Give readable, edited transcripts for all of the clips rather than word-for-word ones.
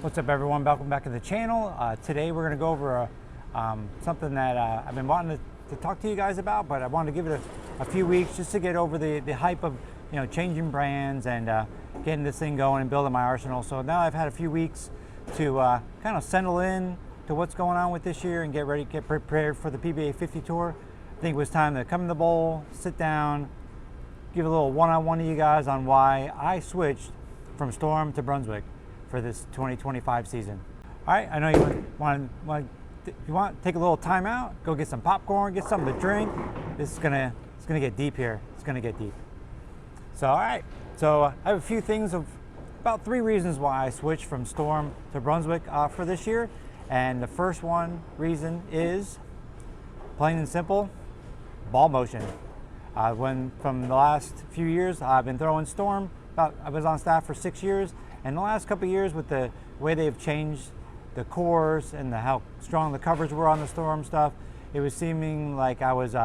What's up, everyone? Welcome back to the channel. Today we're going to go over something that I've been wanting to talk to you guys about, but I wanted to give it a few weeks just to get over the hype of changing brands and getting this thing going and building my arsenal. So now I've had a few weeks to kind of settle in to what's going on with this year and get prepared for the PBA 50 Tour. I think it was time to come in the bowl, sit down, give a little one-on-one to you guys on why I switched from Storm to Brunswick for this 2025 season. All right, I know you want to take a little time out, go get some popcorn, get something to drink. It's gonna get deep here. It's gonna get deep. So all right, so I have a few things about 3 reasons why I switched from Storm to Brunswick for this year. And the first reason is plain and simple, ball motion. From the last few years, I've been throwing Storm. I was on staff for 6 years. And the last couple of years, with the way they've changed the cores and how strong the covers were on the Storm stuff, it was seeming like I was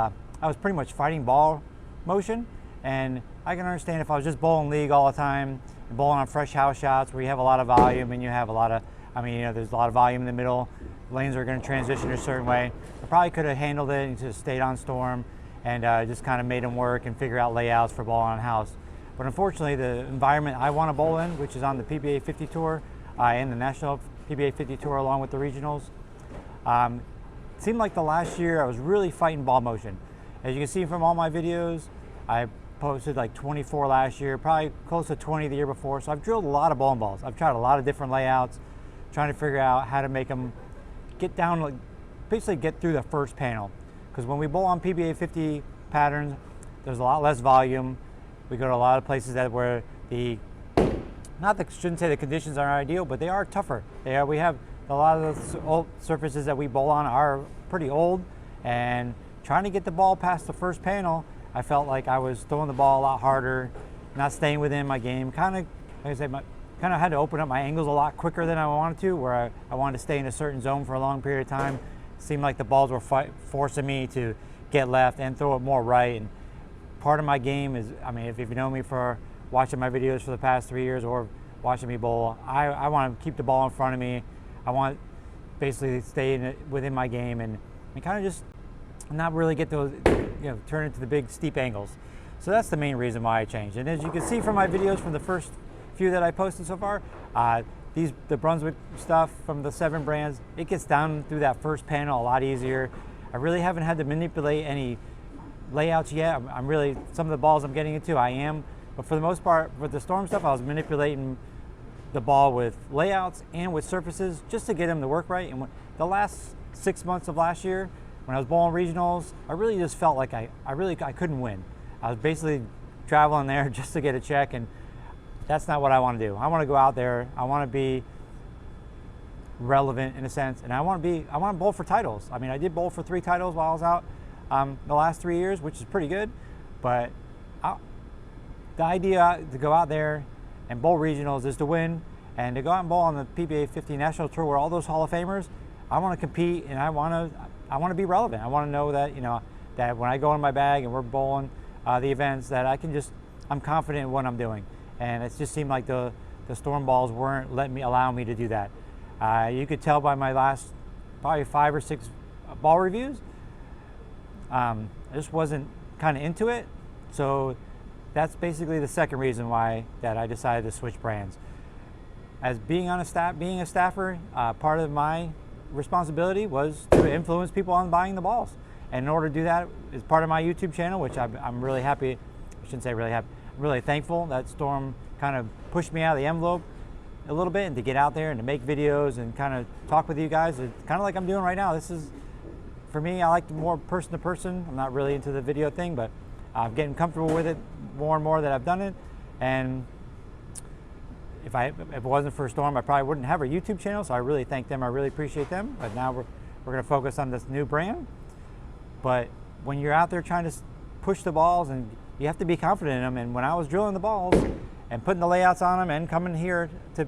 pretty much fighting ball motion. And I can understand if I was just bowling league all the time and bowling on fresh house shots where you have a lot of volume and you have a lot of, there's a lot of volume in the middle. Lanes are going to transition a certain way. I probably could have handled it and just stayed on Storm and just kind of made them work and figure out layouts for bowling on house. But unfortunately, the environment I want to bowl in, which is on the PBA 50 Tour and the National PBA 50 Tour along with the regionals, seemed like the last year I was really fighting ball motion. As you can see from all my videos, I posted like 24 last year, probably close to 20 the year before. So I've drilled a lot of bowling balls. I've tried a lot of different layouts, trying to figure out how to make them get down, basically get through the first panel. Because when we bowl on PBA 50 patterns, there's a lot less volume. We go to a lot of places where shouldn't say the conditions are ideal, but they are tougher. We have a lot of the old surfaces that we bowl on are pretty old, and trying to get the ball past the first panel, I felt like I was throwing the ball a lot harder, not staying within my game. Kind of, like I said, kind of had to open up my angles a lot quicker than I wanted to, where I wanted to stay in a certain zone for a long period of time. It seemed like the balls were forcing me to get left and throw it more right. And part of my game is, if you know me for watching my videos for the past 3 years or watching me bowl, I want to keep the ball in front of me. I want basically stay within my game and kind of just not really get those, turn into the big steep angles. So that's the main reason why I changed. And as you can see from my videos from the first few that I posted so far, the Brunswick stuff from the 7 brands, it gets down through that first panel a lot easier. I really haven't had to manipulate any layouts yet. Some of the balls I'm getting into, I am, but for the most part, with the Storm stuff, I was manipulating the ball with layouts and with surfaces just to get them to work right. And the last 6 months of last year, when I was bowling regionals, I really just felt like I couldn't win. I was basically traveling there just to get a check, and that's not what I want to do. I want to go out there. I want to be relevant in a sense, and I want to bowl for titles. I did bowl for 3 titles while I was out the last 3 years, which is pretty good. But the idea to go out there and bowl regionals is to win, and to go out and bowl on the PBA 50 National Tour where all those Hall of Famers, I want to compete and I want to be relevant. I want to know that that when I go in my bag and we're bowling the events, that I'm confident in what I'm doing. And it just seemed like the Storm balls weren't allowing me to do that. You could tell by my last probably 5 or 6 ball reviews. I just wasn't kind of into it. So that's basically the second reason why that I decided to switch brands. As being a staffer, part of my responsibility was to influence people on buying the balls. And in order to do that, as part of my YouTube channel, which I'm really happy, I shouldn't say really happy, I'm really thankful that Storm kind of pushed me out of the envelope a little bit and to get out there and to make videos and kind of talk with you guys. It's kind of like I'm doing right now. This is, for me, I like more person to person. I'm not really into the video thing, but I'm getting comfortable with it more and more that I've done it. And if it wasn't for Storm, I probably wouldn't have a YouTube channel. So I really thank them. I really appreciate them. But now we're going to focus on this new brand. But when you're out there trying to push the balls, and you have to be confident in them. And when I was drilling the balls and putting the layouts on them and coming here to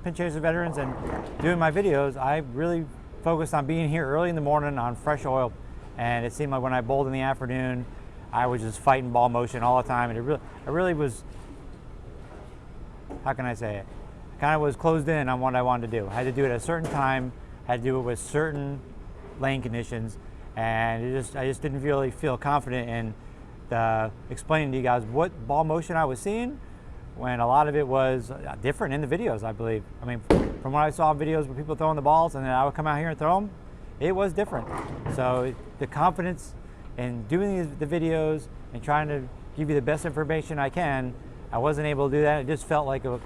Pinch Chaser veterans and doing my videos, I really focused on being here early in the morning on fresh oil. And it seemed like when I bowled in the afternoon, I was just fighting ball motion all the time. And it really was, how can I say it? kind of was closed in on what I wanted to do. I had to do it at a certain time, had to do it with certain laying conditions, and I just didn't really feel confident in explaining to you guys what ball motion I was seeing, when a lot of it was different in the videos, I believe. I mean, from what I saw in videos with people throwing the balls and then I would come out here and throw them, it was different. So the confidence in doing the videos and trying to give you the best information I can, I wasn't able to do that. It just felt like, it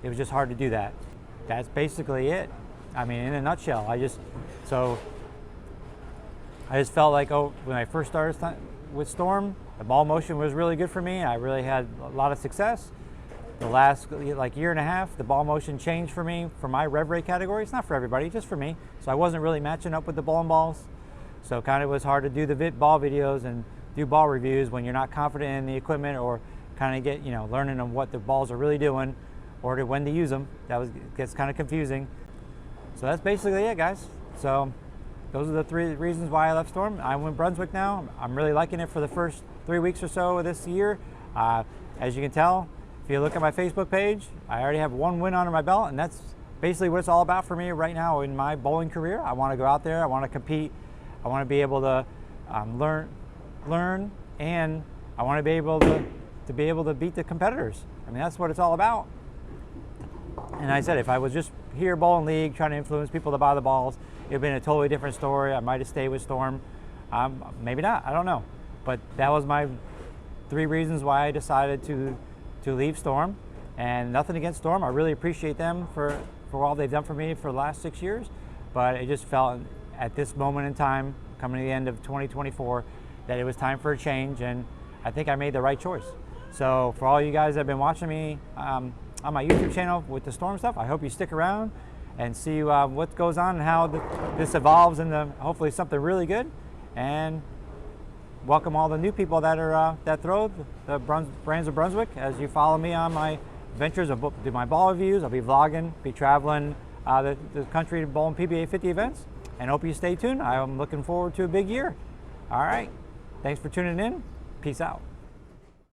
was just hard to do that. That's basically it. I mean, in a nutshell, I just felt like, when I first started with Storm, the ball motion was really good for me. I really had a lot of success. The last year and a half, the ball motion changed for me for my rev rate category. It's not for everybody, just for me. So I wasn't really matching up with the bowling balls. So kind of was hard to do the ball videos and do ball reviews when you're not confident in the equipment, or kind of get, learning on what the balls are really doing, or when to use them. Gets kind of confusing. So that's basically it, guys. So those are the 3 reasons why I left Storm. I'm in Brunswick now. I'm really liking it for the first 3 weeks or so of this year. As you can tell, if you look at my Facebook page, I already have 1 win under my belt, and that's basically what it's all about for me right now in my bowling career. I want to go out there, I want to compete, I want to be able to learn, and I want to be able to beat the competitors. I mean, that's what it's all about. And I said, if I was just here bowling league trying to influence people to buy the balls, it would have been a totally different story. I might have stayed with Storm. Maybe not, I don't know. But that was my 3 reasons why I decided to leave Storm. And nothing against Storm. I really appreciate them for all they've done for me for the last 6 years. But it just felt at this moment in time, coming to the end of 2024, that it was time for a change, and I think I made the right choice. So for all you guys that have been watching me on my YouTube channel with the Storm stuff, I hope you stick around and see what goes on and how this evolves into hopefully something really good. And welcome all the new people that throw the brands of Brunswick as you follow me on my adventures of do my ball reviews. I'll be vlogging, be traveling the country to bowling PBA 50 events, and hope you stay tuned. I'm looking forward to a big year. All right, thanks for tuning in. Peace out.